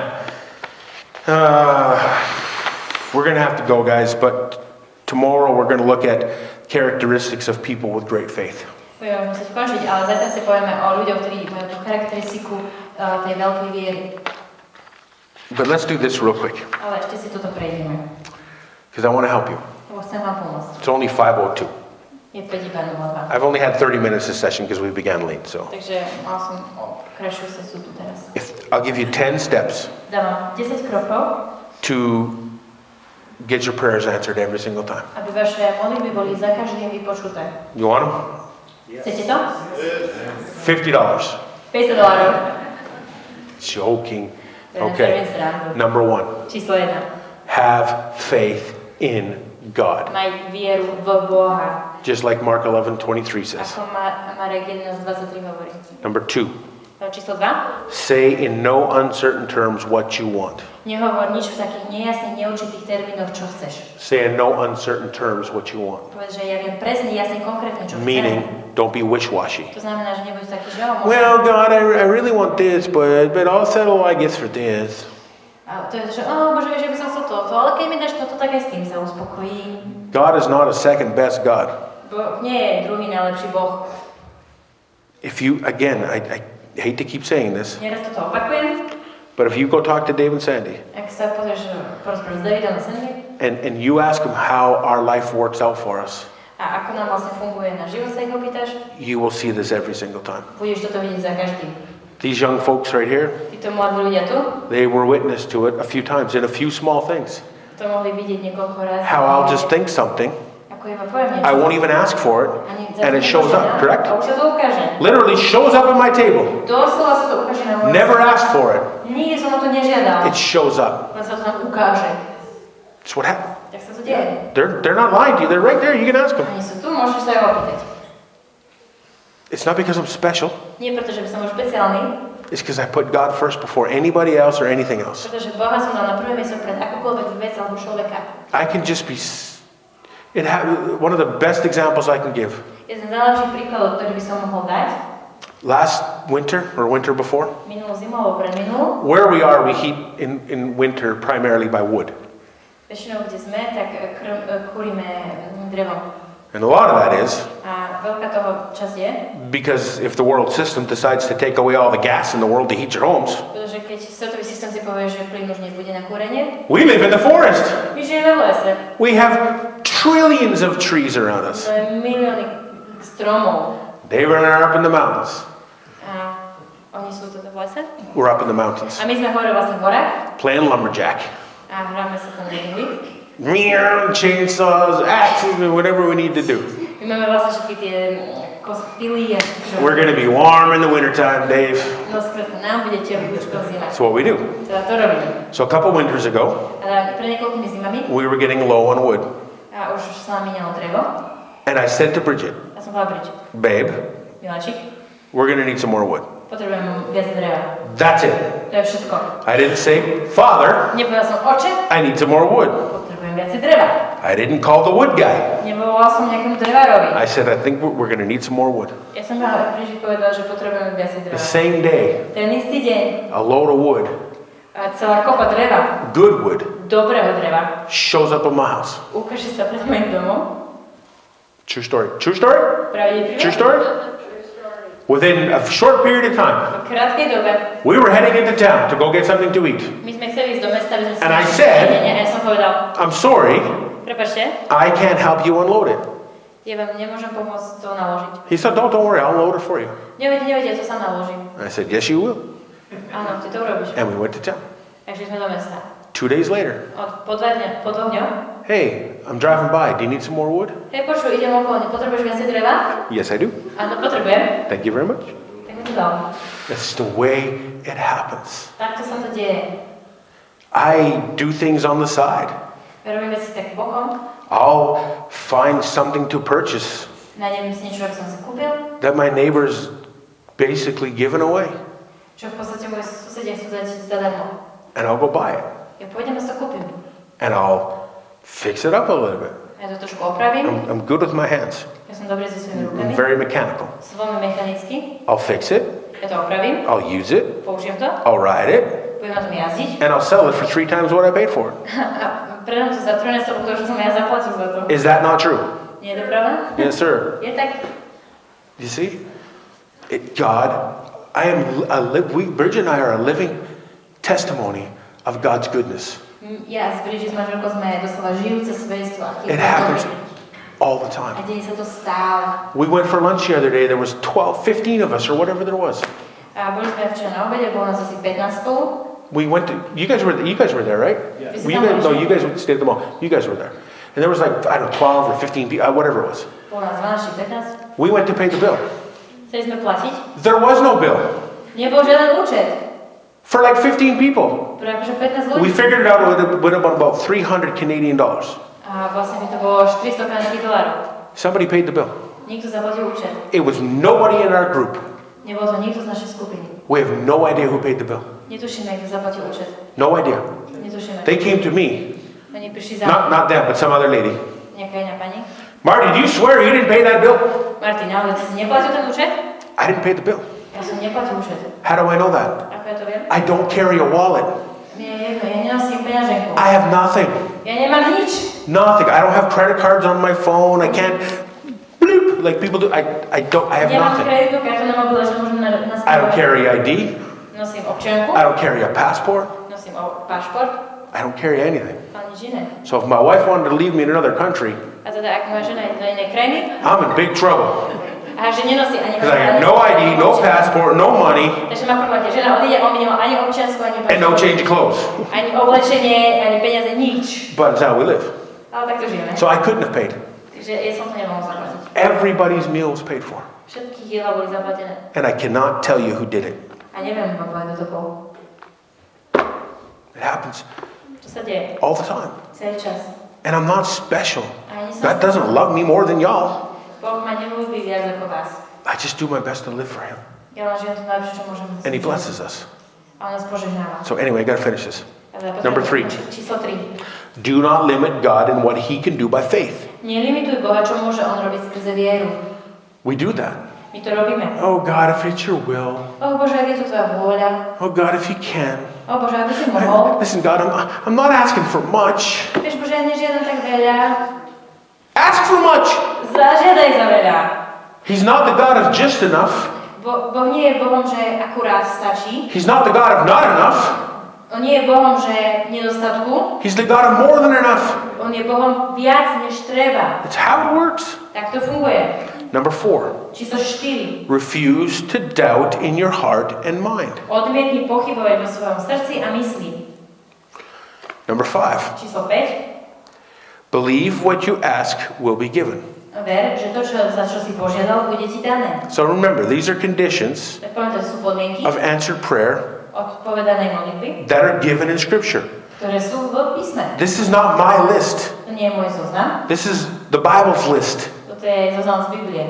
we're gonna have to go, guys. But tomorrow we're gonna look at characteristics of people with great faith. Budeme musieť končiť, ale zatiaľ si povieme o ľuďoch, ktorí majú tú charakteristiku tej veľkej viery. But let's do this real quick, Ale ešte si toto prejdeme. because I want to help you. Lebo chcem vám pomôcť. It's only 5:02. Je 5:02. I've only had 30 minutes this session because we began late. So Takže mal som krajšiu sesiu tu teraz. I'll give you 10 steps Dávam 10 krokov, to get your prayers answered every single time. aby vaše modlitby boli za každým vypočuté. You want them? Chcete to? $50. $50. Joking. Robím Okay. srandu. Number 1. Číslo 1. Have faith in God. Maj vieru v Boha. Just like Mark 11:23 says. Ako Marek 11:23 hovorí. Number 2. Číslo 2. Say in no uncertain terms what you want. Nehovor nič v takých nejasných, neurčitých termínoch, čo chceš. Say in no uncertain terms what you want. Povedz, že ja viem presne, jasne, konkrétne, čo Meaning, chcem. don't be wish-washy. To znamená, že nebuď taký, že môžem. Well, God, I really want this, but I'll settle, I guess, for this. A to je, že Bože, vieš, že by som chcel toto, ale keď mi dáš toto, tak aj s tým sa uspokojím. God is not a second best God. Boh nie je druhý najlepší Boh. If you, again, I hate to keep saying this, Neraz toto opakujem, But if you go talk to Dave and Sandy, Ak sa pozrieš porozprávať s Davidom a Sandy and you ask them how our life works out for us, a ako nám vlastne funguje náš život, sa ich opýtaš, you will see this every single time. budeš toto vidieť za každým. These young folks right here, Títo mladí ľudia tu, they were witness to it a few times in a few small things. to mohli vidieť niekoľko razy. How I'll just think something, Ako iba poviem niečo. I won't even ask for it, and it shows up, correct? A už sa to ukáže. Literally shows up on my table. Doslova sa to ukáže na mojom. Never asked for it. Nikdy som o to nežiadal. It shows up. Len sa to nám ukáže. It's what happened. Tak sa to deje. They're not lying to you. They're right there. You can ask them. Oni sú tu, môžeš sa ich opýtať. It's not because I'm special. Nie preto, že by som bol špeciálny, It's because I put God first before anybody else or anything else. pretože Boha som dal na prvé miesto pred akúkoľvek vec alebo človeka. I can just be... one of the best examples I can give. Jeden z najlepších príkladov, ktorý by som mohol dať, Last winter or winter before, minulú zimu alebo predminulú, where we are, we heat in winter primarily by wood. väčšinou, kde sme, tak kúrime drevom. And a lot of that is A veľká toho časť je, because if the world system decides to take away all the gas in the world to heat your homes, pretože keď svetový systém si povie, že plyn už nebude na kúrenie, we live in the forest. my žijeme v lese. We have trillions of trees around us. Máme milióny stromov. They are up in the mountains. A oni sú teda v lese. We're up in the mountains. A my sme hore vlastne v horách. Playing lumberjack. A hráme sa tam niekedy. Chainsaws, axes, whatever we need to do. My máme vlastne všetky tie pily a We're going to be warm in the wintertime, Dave. no skrátka nám bude teplúčko zima. That's what we do. Teda to robíme. So a couple winters ago, Ale pre niekoľkými zimami we were getting low on wood. a už sa nám míňalo drevo. And I said to Bridget, Ja som povedala Bridget, babe, miláčik, we're going to need some more wood. potrebujem viac dreva. That's it. To je všetko. I didn't say, Father, Nepovedal som, oče, I need some more wood. potrebujem viac dreva. I didn't call the wood guy. Nevolal som nejakému drevárovi. I said, I think we're going to need some more wood. Ja som Bridget povedal, že potrebujeme viac The dreva. same day, Ten istý deň a load of wood, a celá kopa dreva, good wood, dobrého dreva, shows up at my house. ukáže sa pred mojim domom. True story. True story? Pravdivý True príbeh. story? Within a short period of time, V krátkej dobe we were heading into town to go get something to eat. my sme chceli ísť do mesta, aby sme si And I našli said- jedenie. A ja som povedal, I'm sorry, prepáčte, I can't help you unload it. ja vám nemôžem pomôcť to naložiť. He said, don't worry, I'll load it for you. Nevedie, ja to sám naložím. I said, yes, you will. Áno, ty to urobíš. And we went to town. Takže sme do mesta. 2 days later, Po dvoch dňoch, hey, I'm driving by. Do you need some more wood? hej, počuj, idem okolo, nepotrebuješ viacej dreva? Yes, I do. Áno, potrebujem. Thank you very much. Tak mi to dal. That's the way it happens. Takto sa to deje. I do things on the side. Robím veci tak bokom, I'll find something to purchase nájdem si niečo, aby som si kúpil, that my neighbor's basically given away. čo v podstate moji susedia chcú dať zadarmo. And I'll go buy it. Ja pôjdem a si to kúpim. And I'll fix it up a little bit. Ja to trošku opravím. I'm good with my hands. Ja som dobrý so svojimi I'm rukami. very mechanical. Som veľmi mechanický. I'll fix it. Ja to opravím. I'll use it. Použijem to. I'll ride it. Budem na tom jazdiť. And I'll sell it for 3 times what I paid for it. A predám to za trojnásobok toho, čo som ja zaplatil za to. Is that not true? Nie je to pravda? Yes, sir. Je tak. You see? God, Bridget and I are a living testimony of God's goodness. Ja s Bridget s manželkou sme doslova žijúce svedectvo, aký It je happens dobrý. all the A time. deje sa to stále. We went for lunch the other day. There was 15 of us or whatever there was. A boli sme včera na obede, bolo nás asi 15 spolu. We went to, you guys were there, right? Yeah. You guys stayed at the mall. You guys were there. And there was like, I don't know, 12 or 15 people, whatever it was. Bolo nás 12 či 15. We went to pay the bill. Chceli sme platiť. There was no bill Nebol žiaden účet. for like 15 people. Pre akože 15 ľudí. We figured it out with about 300 Canadian dollars. A vlastne by to bolo 400 kanadských dolárov. Somebody paid the bill. Niekto zaplatil účet. It was nobody in our group. Nebol to nikto z našej skupiny. We have no idea who paid the bill. Netušíme, kto zaplatil účet. No idea. Netušíme. They came to me, Oni prišli za not them, but some other lady. nejaká iná pani. Marty, do you swear you didn't pay that bill? Martin, ale ty si neplatil ten účet? I didn't pay the bill. Ja som neplatil účet. How do I know that? Ako ja to viem? I don't carry a wallet. Mne je jedno, ja nenosím peňaženku. I have nothing. Ja nemám nič. Nothing. I don't have credit cards on my phone. I can't bloop like people do. I have Nemám nothing. kreditnú kartu na mobile, že môžem I don't carry ID. Nosím občianku. I don't carry a passport. Nosím pašport. I don't carry anything. A nič iné. So if my wife wanted to leave me in another country, A teda ak moja žena je do inej krajiny, I'm in big trouble. a že nenosí ani Because I have no ID, no passport, no money, Takže má prvá, žena odíde, on by nemal ani občiansku, ani and no change of clothes. ani oblečenie, ani peniaze, nič. But that's how we live. Ale tak to žijeme. So I couldn't have paid. Takže ja som to nemohol zaplatiť. Everybody's meal was paid for. Všetky jedlá boli zaplatené. And I cannot tell you who did it. A neviem vám povedať, kto to bol. It happens Čo sa deje? all the time. Celý čas. And I'm not special. A ani som... God doesn't love me more than y'all. Boh ma neľúbi viac ako vás. I just do my best to live for Him. Ja len žijem to najlepšie, čo môžem. And He blesses us. A on nás požehnáva. So anyway, I gotta finish this. Number 3. Číslo 3. Do not limit God in what He can do by faith. Nelimituj Boha, čo môže on robiť skrze vieru. We do that. My to robíme. Oh God, if it's your will. Bože, ak je to tvoja vôľa. Oh God, if you can. Bože, ak by si mohol. Listen, God, I'm not asking for much. Vieš, Bože, ja nežiadam tak veľa. Ask for much. Zažiadaj za veľa. He's not the God of just enough. Boh nie je Bohom, že akurát stačí. He's not the God of not enough. On nie je Bohom, že nedostatku. He's the God of more than enough. On je Bohom viac, než treba. That's how it works. Tak to funguje. Number 4. Číslo 4. Refuse to doubt in your heart and mind. Odmietni pochybovať vo svojom srdci a mysli. Number 5. Číslo 5. Believe what you ask will be given. Ver, že to, za čo si požiadal, bude ti dané. So remember, these are conditions Tak pamätaj, sú podmienky of answered prayer odpovedanej modlitby, that are given in Scripture. ktoré sú v písme. This is not my list. To nie je môj zoznam, This is the Bible's list. toto je zoznam z Biblie.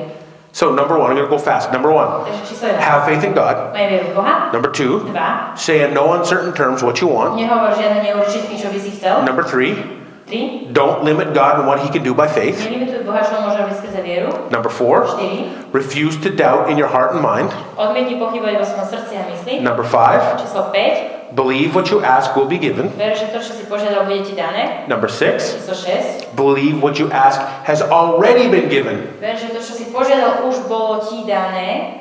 So number 1, I'm going to go fast. Number 1, Takže číslo 1. have faith in God. Maj vieru v Boha. Number 2, 2. say in no uncertain terms what you want. Nehovor žiadne neurčitky, čo by si chcel. Number 3, 3. don't limit God in what He can do by faith. Nelimituj Boha, čo môže robiť skrze vieru. Number 4, 4. refuse to doubt in your heart and mind. Odmietni pochybovať vo svojom srdci a mysli. Number 5, Číslo 5. believe what you ask will be given. Ver, že to, čo si požiadal, bude ti dané. Number 6, Číslo 6. believe what you ask has already been given. Ver, že to, čo si požiadal, už bolo ti dané.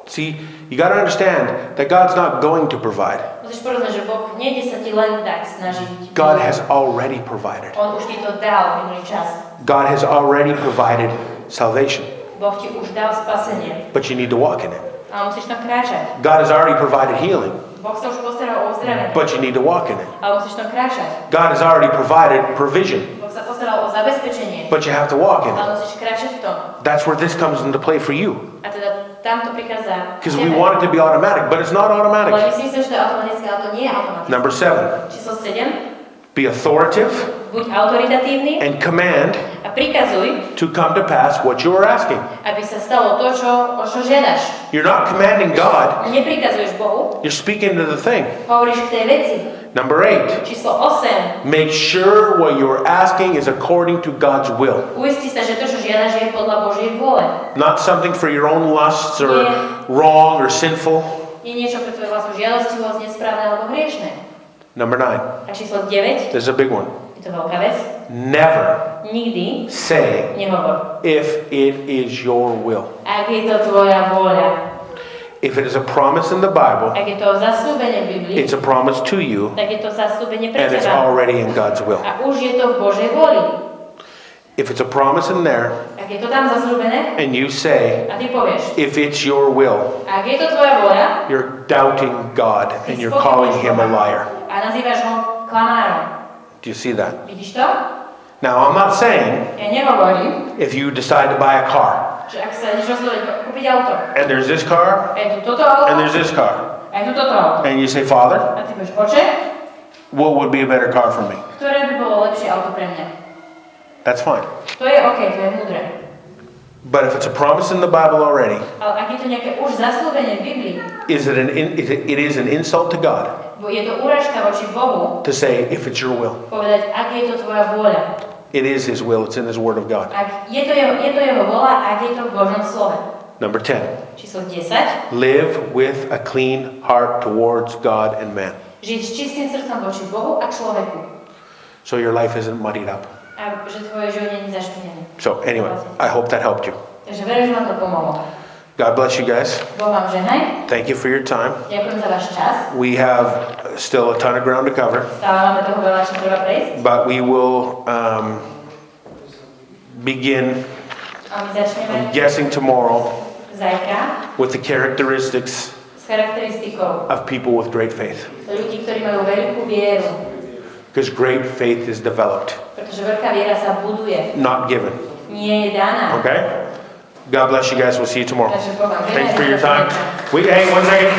See, you got to understand that God's not going to provide. Musíš porozumieť, že Boh nejde sa ti len tak snažiť. God has already provided. On už ti to dal minulý čas. God has already provided salvation, Boh ti už dal spasenie. but you need to walk in it. Ale musíš tam kráčať. God has already provided healing, Boh sa už postaral o uzdravenie. but you need to walk in it. Ale musíš tam kráčať. God has already provided provision, Boh sa postaral o zabezpečenie. but you have to walk in it. Ale musíš kráčať v tom. That's where this comes into play for you. A teda tam to prichádza. Because we want it to be automatic, but it's not Ale automatic. myslím si, že to je automatické, ale to nie je automatické. Number 7, Číslo 7. be authoritative Buď autoritatívny and command a prikazuj, to come to pass what you are asking. aby sa stalo to, o čo žiadaš. You're not commanding God, Neprikazuješ Bohu, you're speaking to the thing. hovoríš k tej veci. Number 8, Číslo 8. make sure what you're asking is according to God's will. Uisti sa, že to, čo žiadaš, je podľa Božej vôle. Not something for your own lusts or wrong or sinful. Nie niečo pre tvoju vlastnú žiadostivosť, nesprávne alebo hriešne. Number 9, A číslo 9. this is a big one. Je to veľká vec. Never Nikdy say nehovor. if it is your will. Ak je to tvoja vôľa. If it is a promise in the Bible, Ak je to zasľúbenie v Biblii, it's a promise to you tak je to zasľúbenie pre and it's teba. already in God's will. A už je to v Božej vôli. If it's a promise in there Ak je to tam zasľúbené and you say, a ty povieš, if it's your will, ak je to tvoja vôľa, you're doubting God and you're calling Him a liar. a nazývaš ho klamárom. Do you see that? Vidíš to? Now, I'm not saying Ja nehovorím, if you decide to buy a car že ak sa ideš rozhodnúť kúpiť auto, and there's this car a je tu toto auto, and there's this car a je tu toto auto, and you say, Father, a ty povieš, oče, what would be a better car for me? ktoré by bolo lepšie auto pre mňa? That's fine. To je OK, to je múdre. But if it's a promise in the Bible already, Ale ak je to nejaké už zasľúbenie v Biblii, it is an insult to God je to úražka voči Bohu, to say, if it's your will. povedať, ak je to tvoja vôľa. It is His will. It's in His Word of God. Ak je to jeho vôľa, ak je to v Božom slove. Number 10. Číslo 10. Live with a clean heart towards God and man. Žiť s čistým srdcom voči Bohu a človeku. So your life isn't muddied up. A že tvoje život nie je zašpinené. So anyway, I hope that helped you. Takže verím, že vám to pomohlo. God bless you guys. Boh vám žehnaj. Thank you for your time. Ďakujem za váš čas. We have still a ton of ground to cover, Stále máme toho veľa, čo treba prejsť. but we will begin, A my začneme I'm guessing tomorrow, zajtra with the characteristics s charakteristikou of people with great faith. ľudí, ktorí majú veľkú vieru. Because great faith is developed, Pretože veľká viera sa buduje, not given. nie je daná. Okay? God bless you guys. We'll see you tomorrow. Takže Boh vám žehnaj. Thanks for your time. Hey, 1 second.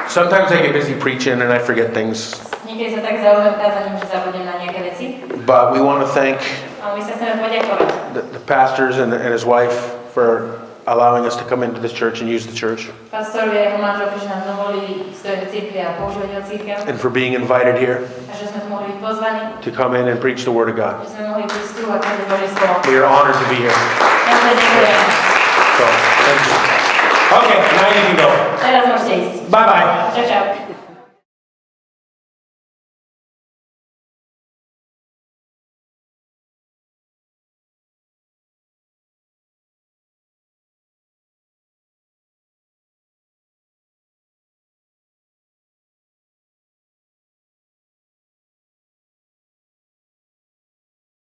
Sometimes I get busy preaching and I forget things. Niekedy sa tak zaujímam kázaním, že zabudnem na nejaké veci. But we want to thank Ale my sa chceme poďakovať the pastors and his wife for allowing us to come into this church and use the church, pastorovi a jeho manželke, že nám dovolili vstúpiť do cirkvi a používať ho cirkev. and for being invited here A že sme tu mohli byť pozvaní, to come in and preach the Word of God. že sme mohli prísť tu a kázať Božie slovo. We are honored to be here. Ja sa ďakujem. So, thank you. Okay, now you can go. Teraz môžete ísť. Bye-bye. Čau, čau.